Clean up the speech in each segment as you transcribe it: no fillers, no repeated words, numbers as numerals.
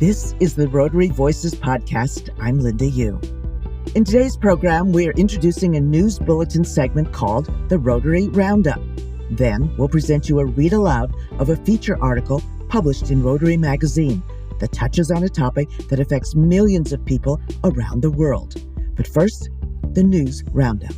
This is the Rotary Voices podcast. I'm Linda Yu. In today's program, we're introducing a news bulletin segment called the Rotary Roundup. Then we'll present you a read aloud of a feature article published in Rotary magazine that touches on a topic that affects millions of people around the world. But first, the news roundup.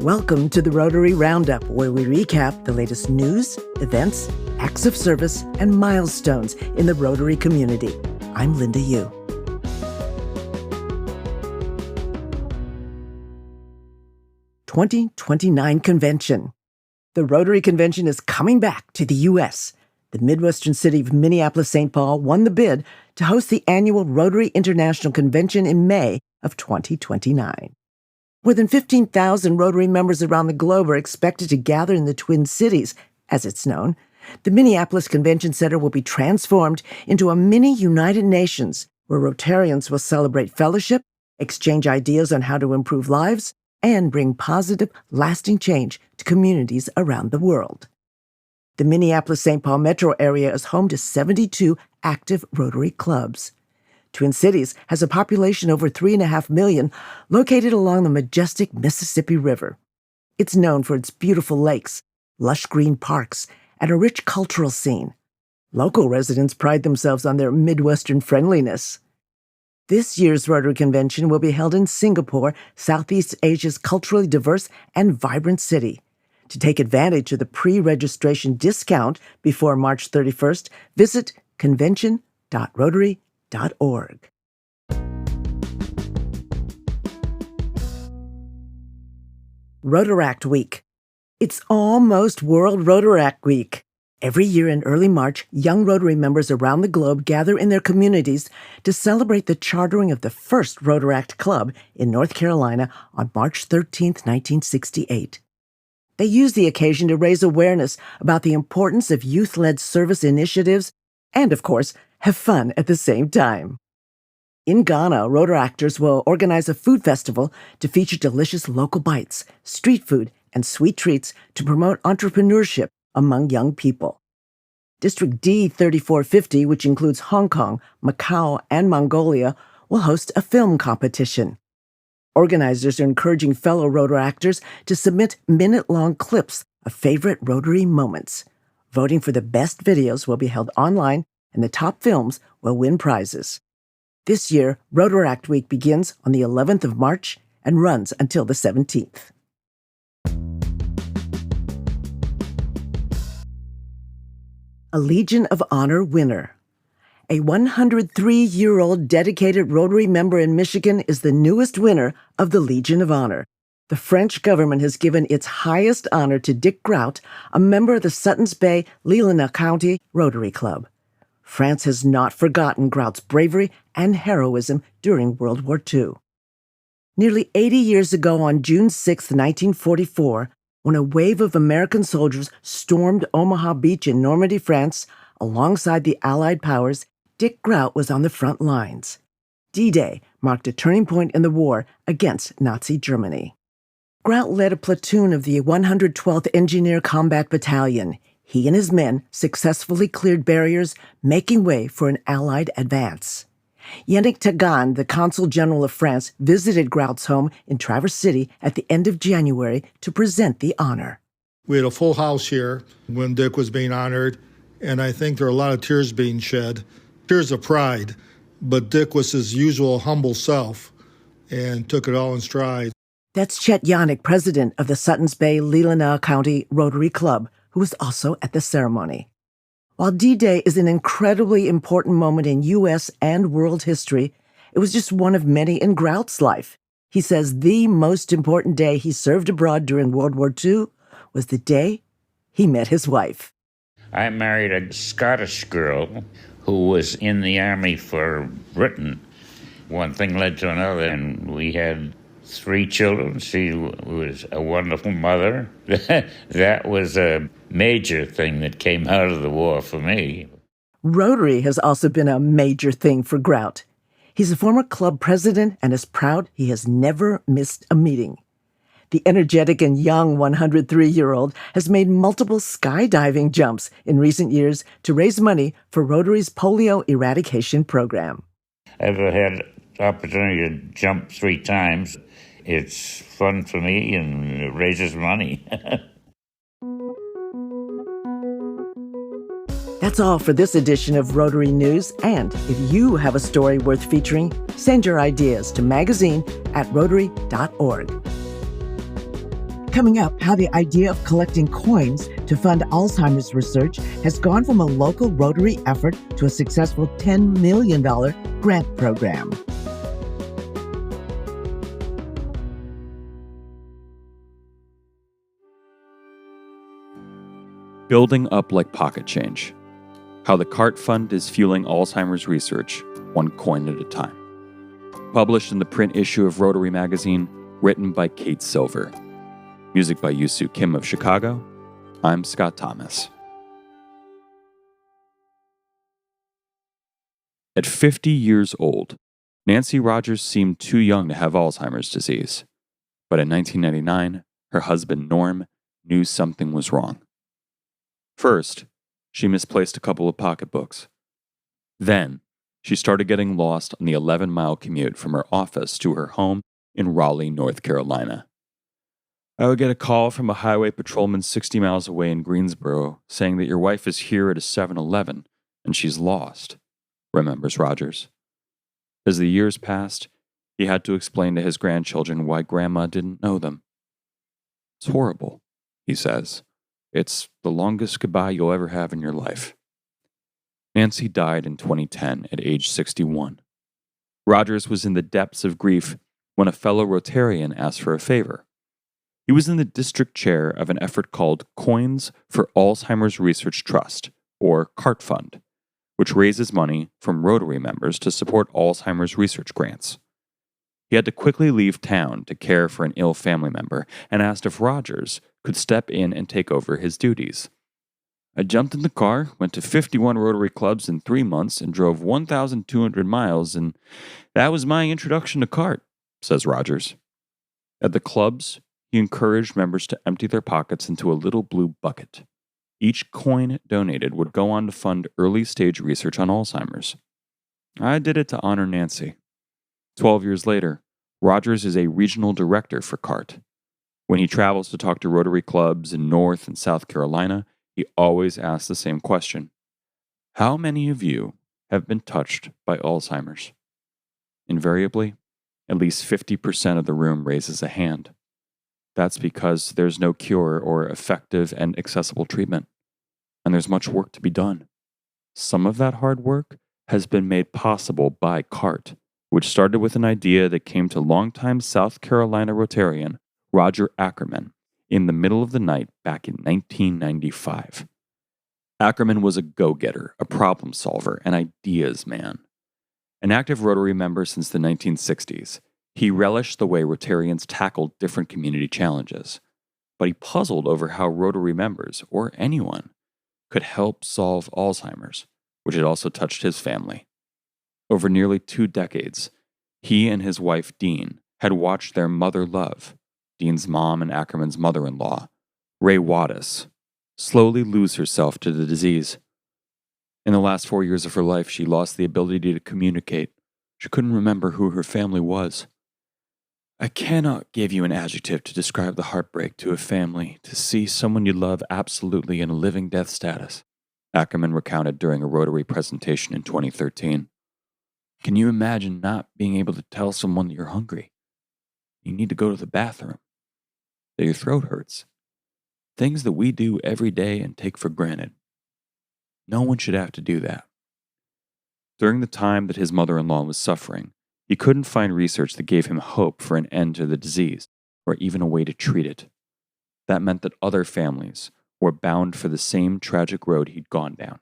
Welcome to the Rotary Roundup, where we recap the latest news, events, acts of service, and milestones in the Rotary community. I'm Linda Yu. '29 Convention. The Rotary Convention is coming back to the U.S. The Midwestern city of Minneapolis-St. Paul won the bid to host the annual Rotary International Convention in May of 2029. More than 15,000 Rotary members around the globe are expected to gather in the Twin Cities, as it's known. The Minneapolis Convention Center will be transformed into a mini United Nations, where Rotarians will celebrate fellowship, exchange ideas on how to improve lives, and bring positive, lasting change to communities around the world. The Minneapolis-St. Paul metro area is home to 72 active Rotary clubs. Twin Cities has a population over 3.5 million, located along the majestic Mississippi River. It's known for its beautiful lakes, lush green parks, and a rich cultural scene. Local residents pride themselves on their Midwestern friendliness. This year's Rotary Convention will be held in Singapore, Southeast Asia's culturally diverse and vibrant city. To take advantage of the pre-registration discount before March 31st, visit convention.rotary.org. Rotaract Week. It's almost World Rotaract Week. Every year in early March, young Rotary members around the globe gather in their communities to celebrate the chartering of the first Rotaract Club in North Carolina on March 13, 1968. They use the occasion to raise awareness about the importance of youth-led service initiatives and, of course, have fun at the same time. In Ghana, Rotaractors will organize a food festival to feature delicious local bites, street food, and sweet treats to promote entrepreneurship among young people. District D 3450, which includes Hong Kong, Macau, and Mongolia, will host a film competition. Organizers are encouraging fellow Rotaractors to submit minute-long clips of favorite Rotary moments. Voting for the best videos will be held online, and the top films will win prizes. This year, Rotaract Week begins on the 11th of March and runs until the 17th. A Legion of Honor winner. A 103-year-old dedicated Rotary member in Michigan is the newest winner of the Legion of Honor. The French government has given its highest honor to Dick Grout, a member of the Suttons Bay, Leelanau County Rotary Club. France has not forgotten Grout's bravery and heroism during World War II. Nearly 80 years ago on June 6, 1944, when a wave of American soldiers stormed Omaha Beach in Normandy, France, alongside the Allied powers, Dick Grout was on the front lines. D-Day marked a turning point in the war against Nazi Germany. Grout led a platoon of the 112th Engineer Combat Battalion. He and his men successfully cleared barriers, making way for an Allied advance. Yannick Tagan, the Consul General of France, visited Grout's home in Traverse City at the end of January to present the honor. We had a full house here when Dick was being honored, and I think there are a lot of tears being shed, tears of pride. But Dick was his usual humble self and took it all in stride. That's Chet Yannick, president of the Suttons Bay, Leelanau County Rotary Club, who was also at the ceremony. While D-Day is an incredibly important moment in U.S. and world history, it was just one of many in Grout's life. He says the most important day he served abroad during World War II was the day he met his wife. I married a Scottish girl who was in the army for Britain. One thing led to another, and we had 3 children. She was a wonderful mother. That was a major thing that came out of the war for me. Rotary has also been a major thing for Grout. He's a former club president and is proud he has never missed a meeting. The energetic and young 103-year-old has made multiple skydiving jumps in recent years to raise money for Rotary's polio eradication program. I've had the opportunity to jump 3 times. It's fun for me and it raises money. That's all for this edition of Rotary News. And if you have a story worth featuring, send your ideas to magazine@rotary.org. Coming up, how the idea of collecting coins to fund Alzheimer's research has gone from a local Rotary effort to a successful $10 million grant program. Building up like pocket change. How the CART Fund is fueling Alzheimer's research, one coin at a time. Published in the print issue of Rotary magazine, written by Kate Silver. Music by Yusu Kim of Chicago. I'm Scott Thomas. At 50 years old, Nancy Rogers seemed too young to have Alzheimer's disease. But in 1999, her husband Norm knew something was wrong. First, she misplaced a couple of pocketbooks. Then, she started getting lost on the 11-mile commute from her office to her home in Raleigh, North Carolina. I would get a call from a highway patrolman 60 miles away in Greensboro saying that your wife is here at a 7-Eleven and she's lost, remembers Rogers. As the years passed, he had to explain to his grandchildren why Grandma didn't know them. It's horrible, he says. It's the longest goodbye you'll ever have in your life. Nancy died in 2010 at age 61. Rogers was in the depths of grief when a fellow Rotarian asked for a favor. He was in the district chair of an effort called Coins for Alzheimer's Research Trust, or CART Fund, which raises money from Rotary members to support Alzheimer's research grants. He had to quickly leave town to care for an ill family member and asked if Rogers could step in and take over his duties. I jumped in the car, went to 51 Rotary clubs in 3 months, and drove 1,200 miles, and that was my introduction to CART, says Rogers. At the clubs, he encouraged members to empty their pockets into a little blue bucket. Each coin donated would go on to fund early-stage research on Alzheimer's. I did it to honor Nancy. 12 years later, Rogers is a regional director for CART. When he travels to talk to Rotary clubs in North and South Carolina, he always asks the same question. How many of you have been touched by Alzheimer's? Invariably, at least 50% of the room raises a hand. That's because there's no cure or effective and accessible treatment, and there's much work to be done. Some of that hard work has been made possible by CART, which started with an idea that came to longtime South Carolina Rotarian Roger Ackerman in the middle of the night back in 1995. Ackerman was a go-getter, a problem solver, an ideas man. An active Rotary member since the 1960s, he relished the way Rotarians tackled different community challenges, but he puzzled over how Rotary members, or anyone, could help solve Alzheimer's, which had also touched his family. Over nearly 2 decades, he and his wife, Dean, had watched their mother love, Dean's mom and Ackerman's mother-in-law, Ray Wattis, slowly lose herself to the disease. In the last 4 years of her life, she lost the ability to communicate. She couldn't remember who her family was. I cannot give you an adjective to describe the heartbreak to a family to see someone you love absolutely in a living death status, Ackerman recounted during a Rotary presentation in 2013. Can you imagine not being able to tell someone that you're hungry? You need to go to the bathroom. That your throat hurts. Things that we do every day and take for granted. No one should have to do that. During the time that his mother-in-law was suffering, he couldn't find research that gave him hope for an end to the disease, or even a way to treat it. That meant that other families were bound for the same tragic road he'd gone down,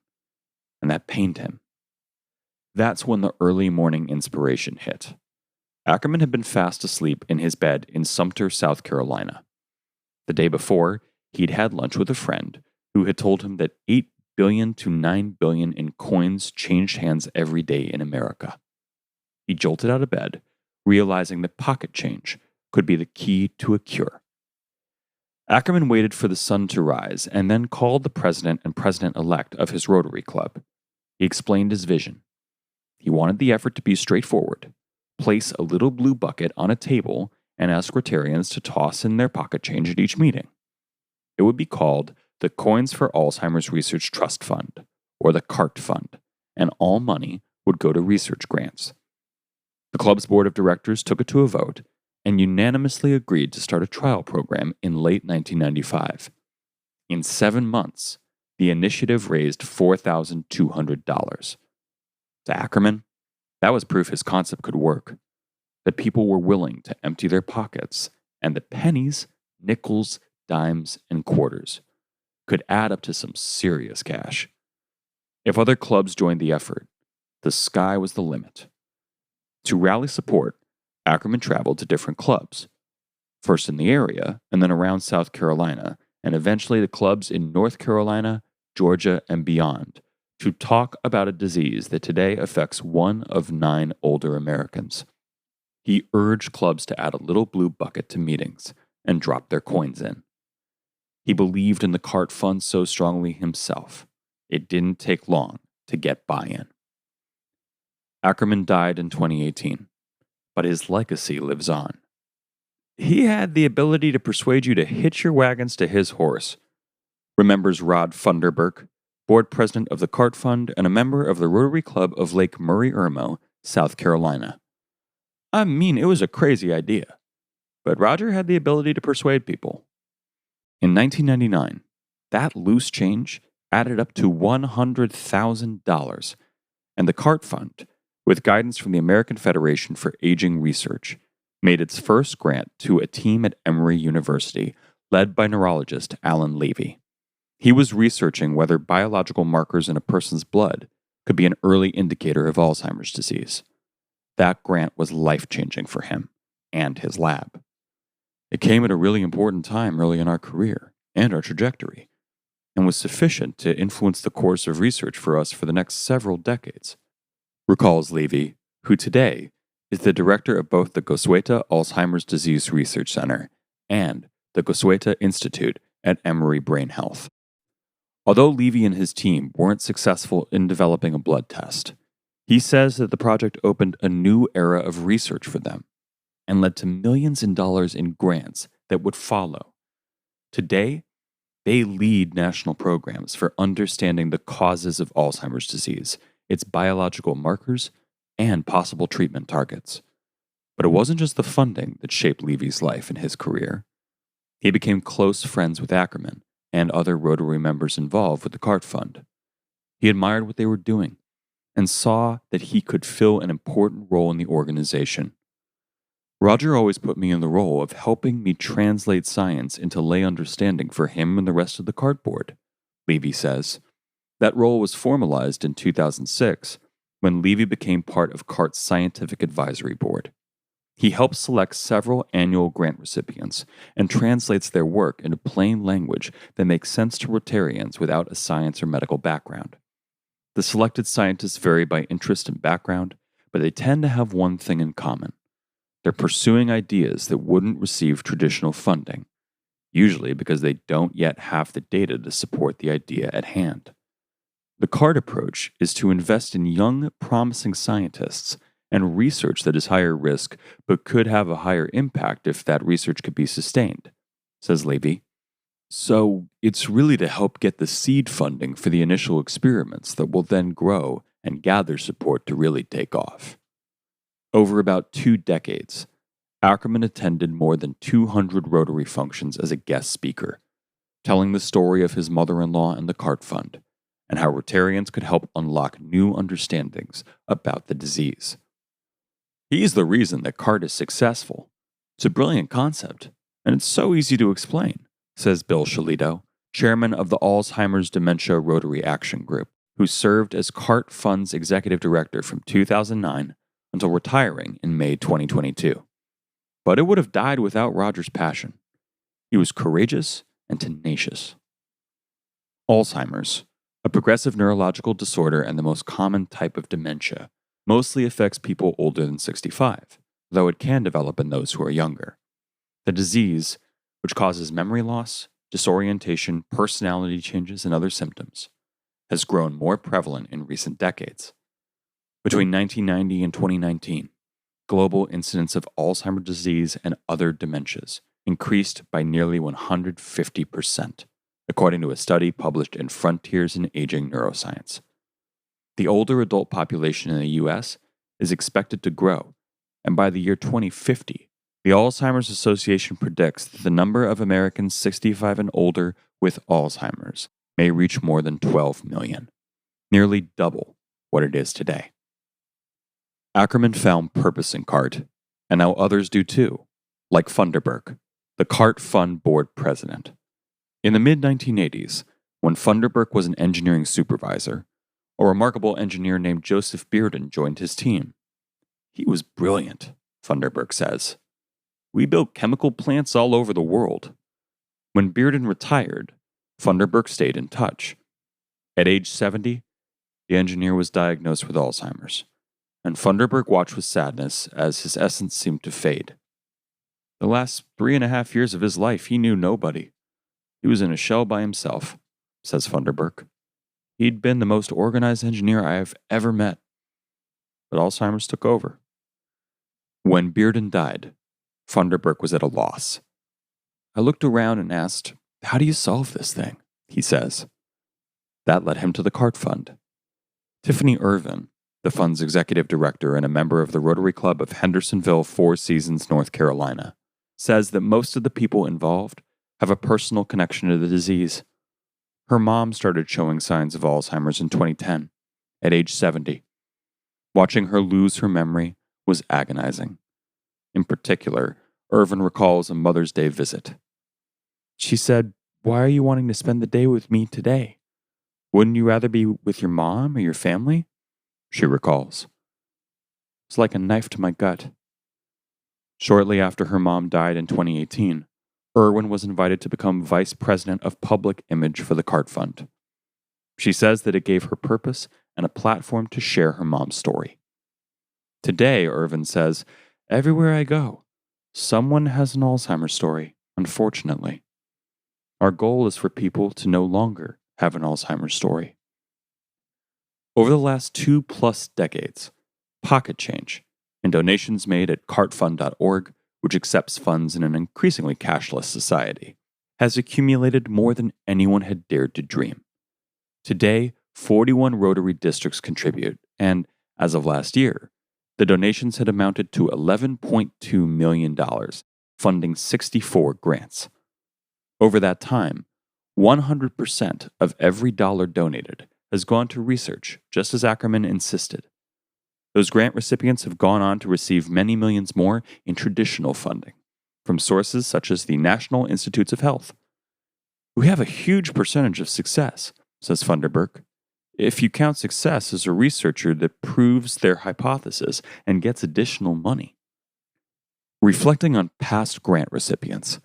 and that pained him. That's when the early morning inspiration hit. Ackerman had been fast asleep in his bed in Sumter, South Carolina. The day before, he'd had lunch with a friend who had told him that 8 billion to 9 billion in coins changed hands every day in America. He jolted out of bed, realizing that pocket change could be the key to a cure. Ackerman waited for the sun to rise and then called the president and president-elect of his Rotary Club. He explained his vision. He wanted the effort to be straightforward. Place a little blue bucket on a table and ask Rotarians to toss in their pocket change at each meeting. It would be called the Coins for Alzheimer's Research Trust Fund, or the CART Fund, and all money would go to research grants. The club's board of directors took it to a vote and unanimously agreed to start a trial program in late 1995. In 7 months, the initiative raised $4,200. To Ackerman, that was proof his concept could work, that people were willing to empty their pockets, and that pennies, nickels, dimes, and quarters could add up to some serious cash. If other clubs joined the effort, the sky was the limit. To rally support, Ackerman traveled to different clubs, first in the area and then around South Carolina, and eventually to clubs in North Carolina, Georgia, and beyond, to talk about a disease that today affects 1 of 9 older Americans. He urged clubs to add a little blue bucket to meetings and drop their coins in. He believed in the CART Fund so strongly himself, it didn't take long to get buy-in. Ackerman died in 2018, but his legacy lives on. He had the ability to persuade you to hitch your wagons to his horse, remembers Rod Funderburk, board president of the CART Fund and a member of the Rotary Club of Lake Murray-Irmo, South Carolina. I mean, it was a crazy idea, but Roger had the ability to persuade people. In 1999, that loose change added up to $100,000, and the CART Fund, with guidance from the American Federation for Aging Research, made its first grant to a team at Emory University led by neurologist Alan Levy. He was researching whether biological markers in a person's blood could be an early indicator of Alzheimer's disease. That grant was life-changing for him and his lab. It came at a really important time early in our career and our trajectory, and was sufficient to influence the course of research for us for the next several decades, recalls Levy, who today is the director of both the Gosueta Alzheimer's Disease Research Center and the Gosueta Institute at Emory Brain Health. Although Levy and his team weren't successful in developing a blood test, he says that the project opened a new era of research for them and led to millions in dollars in grants that would follow. Today, they lead national programs for understanding the causes of Alzheimer's disease, its biological markers, and possible treatment targets. But it wasn't just the funding that shaped Levy's life and his career. He became close friends with Ackerman and other Rotary members involved with the CART Fund. He admired what they were doing and saw that he could fill an important role in the organization. Roger always put me in the role of helping me translate science into lay understanding for him and the rest of the CART board, Levy says. That role was formalized in 2006 when Levy became part of CART's Scientific Advisory Board. He helps select several annual grant recipients and translates their work into plain language that makes sense to Rotarians without a science or medical background. The selected scientists vary by interest and background, but they tend to have one thing in common. They're pursuing ideas that wouldn't receive traditional funding, usually because they don't yet have the data to support the idea at hand. The CART approach is to invest in young, promising scientists and research that is higher risk but could have a higher impact if that research could be sustained, says Levy. So it's really to help get the seed funding for the initial experiments that will then grow and gather support to really take off. Over about 2 decades, Ackerman attended more than 200 Rotary functions as a guest speaker, telling the story of his mother-in-law and the CART Fund, and how Rotarians could help unlock new understandings about the disease. He's the reason that CART is successful. It's a brilliant concept, and it's so easy to explain, says Bill Shalito, chairman of the Alzheimer's Dementia Rotary Action Group, who served as CART Fund's executive director from 2009 until retiring in May 2022. But it would have died without Roger's passion. He was courageous and tenacious. Alzheimer's, a progressive neurological disorder and the most common type of dementia, mostly affects people older than 65, though it can develop in those who are younger. The disease, which causes memory loss, disorientation, personality changes, and other symptoms, has grown more prevalent in recent decades. Between 1990 and 2019, global incidence of Alzheimer's disease and other dementias increased by nearly 150%, according to a study published in Frontiers in Aging Neuroscience. The older adult population in the U.S. is expected to grow, and by the year 2050, the Alzheimer's Association predicts that the number of Americans 65 and older with Alzheimer's may reach more than 12 million, nearly double what it is today. Ackerman found purpose in CART, and now others do too, like Funderburk, the CART Fund board president. In the mid-1980s, when Funderburk was an engineering supervisor, a remarkable engineer named Joseph Bearden joined his team. He was brilliant, Funderburk says. We built chemical plants all over the world. When Bearden retired, Funderburk stayed in touch. At age 70, the engineer was diagnosed with Alzheimer's, and Funderburk watched with sadness as his essence seemed to fade. The last 3.5 years of his life, he knew nobody. He was in a shell by himself, says Funderburk. He'd been the most organized engineer I have ever met. But Alzheimer's took over. When Bearden died, Funderburk was at a loss. I looked around and asked, how do you solve this thing? He says. That led him to the CART Fund. Tiffany Irvin, the fund's executive director and a member of the Rotary Club of Hendersonville, Four Seasons, North Carolina, says that most of the people involved have a personal connection to the disease. Her mom started showing signs of Alzheimer's in 2010, at age 70. Watching her lose her memory was agonizing. In particular, Irvin recalls a Mother's Day visit. She said, "Why are you wanting to spend the day with me today? Wouldn't you rather be with your mom or your family?" She recalls. It's like a knife to my gut. Shortly after her mom died in 2018, Irwin was invited to become vice president of public image for the CART Fund. She says that it gave her purpose and a platform to share her mom's story. Today, Irvin says, everywhere I go, someone has an Alzheimer's story, unfortunately. Our goal is for people to no longer have an Alzheimer's story. Over the last 2+ decades, pocket change and donations made at cartfund.org, which accepts funds in an increasingly cashless society, has accumulated more than anyone had dared to dream. Today, 41 Rotary districts contribute, and as of last year, the donations had amounted to $11.2 million, funding 64 grants. Over that time, 100% of every dollar donated has gone to research, just as Ackerman insisted. Those grant recipients have gone on to receive many millions more in traditional funding from sources such as the National Institutes of Health. We have a huge percentage of success, says Funderburk. If you count success as a researcher that proves their hypothesis and gets additional money. Reflecting on past grant recipients,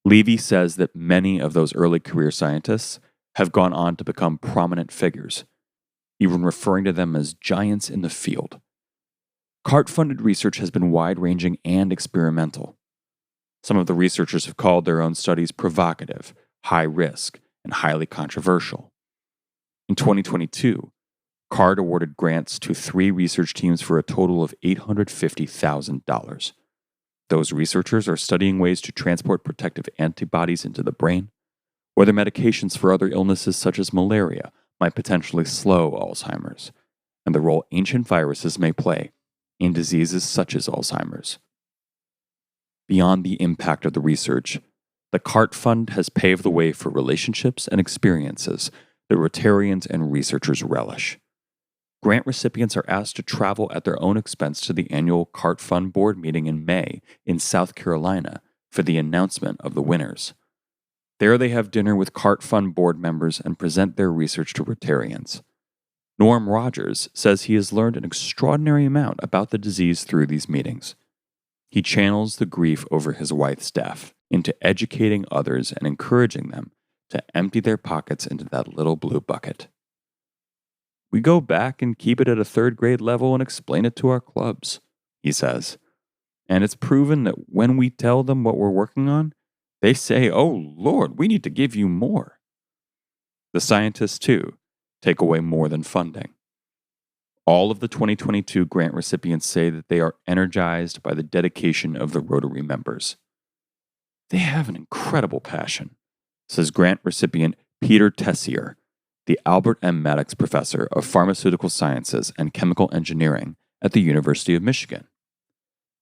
Levy says that many of those early career scientists have gone on to become prominent figures, even referring to them as giants in the field. CART-funded research has been wide-ranging and experimental. Some of the researchers have called their own studies provocative, high-risk, and highly controversial. In 2022, CART awarded grants to 3 research teams for a total of $850,000. Those researchers are studying ways to transport protective antibodies into the brain, whether medications for other illnesses such as malaria might potentially slow Alzheimer's, and the role ancient viruses may play in diseases such as Alzheimer's. Beyond the impact of the research, the CART Fund has paved the way for relationships and experiences that Rotarians and researchers relish. Grant recipients are asked to travel at their own expense to the annual CART Fund board meeting in May in South Carolina for the announcement of the winners. There they have dinner with CART Fund board members and present their research to Rotarians. Norm Rogers says he has learned an extraordinary amount about the disease through these meetings. He channels the grief over his wife's death into educating others and encouraging them to empty their pockets into that little blue bucket. We go back and keep it at a 3rd grade level and explain it to our clubs, he says. And it's proven that when we tell them what we're working on, They say, "Oh, Lord, we need to give you more." The scientists, too, take away more than funding. All of the 2022 grant recipients say that they are energized by the dedication of the Rotary members. They have an incredible passion, says grant recipient Peter Tessier, the Albert M. Maddox Professor of Pharmaceutical Sciences and Chemical Engineering at the University of Michigan.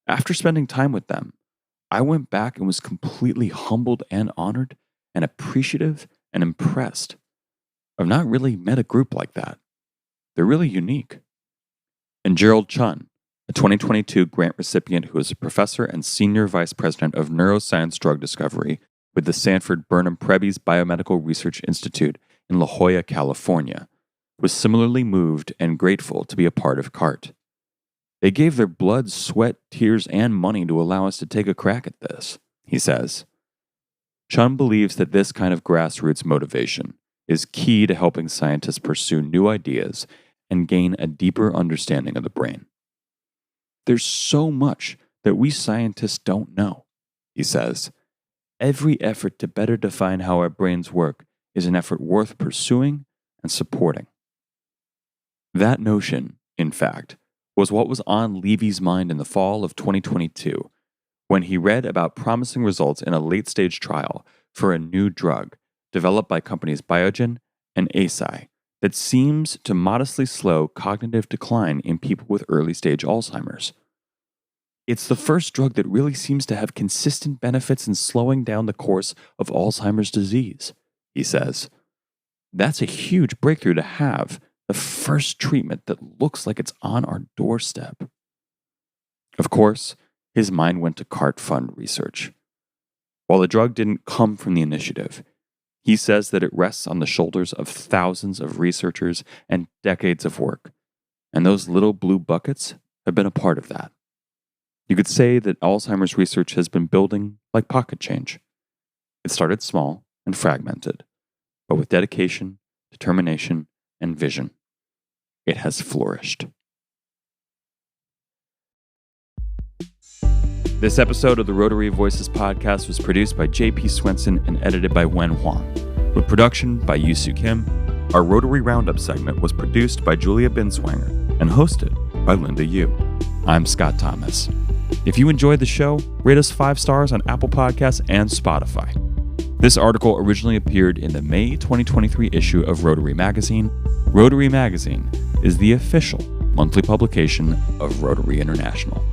After spending time with them, I went back and was completely humbled and honored and appreciative and impressed. I've not really met a group like that. They're really unique. And Gerald Chun, a 2022 grant recipient who is a professor and senior vice president of neuroscience drug discovery with the Sanford Burnham Prebys Biomedical Research Institute in La Jolla, California, was similarly moved and grateful to be a part of CART. They gave their blood, sweat, tears, and money to allow us to take a crack at this, he says. Chun believes that this kind of grassroots motivation is key to helping scientists pursue new ideas and gain a deeper understanding of the brain. There's so much that we scientists don't know, he says. Every effort to better define how our brains work is an effort worth pursuing and supporting. That notion, in fact, was what was on Levy's mind in the fall of 2022 when he read about promising results in a late-stage trial for a new drug developed by companies Biogen and Eisai that seems to modestly slow cognitive decline in people with early-stage Alzheimer's. It's the first drug that really seems to have consistent benefits in slowing down the course of Alzheimer's disease, he says. That's a huge breakthrough to have, the first treatment that looks like it's on our doorstep. Of course, his mind went to CART Fund research. While the drug didn't come from the initiative, he says that it rests on the shoulders of thousands of researchers and decades of work, and those little blue buckets have been a part of that. You could say that Alzheimer's research has been building like pocket change. It started small and fragmented, but with dedication, determination, and vision, it has flourished. This episode of the Rotary Voices podcast was produced by J.P. Swenson and edited by Wen Huang, with production by Yusu Kim. Our Rotary Roundup segment was produced by Julia Binswanger and hosted by Linda Yu. I'm Scott Thomas. If you enjoyed the show, rate us 5 stars on Apple Podcasts and Spotify. This article originally appeared in the May 2023 issue of Rotary Magazine. Rotary Magazine is the official monthly publication of Rotary International.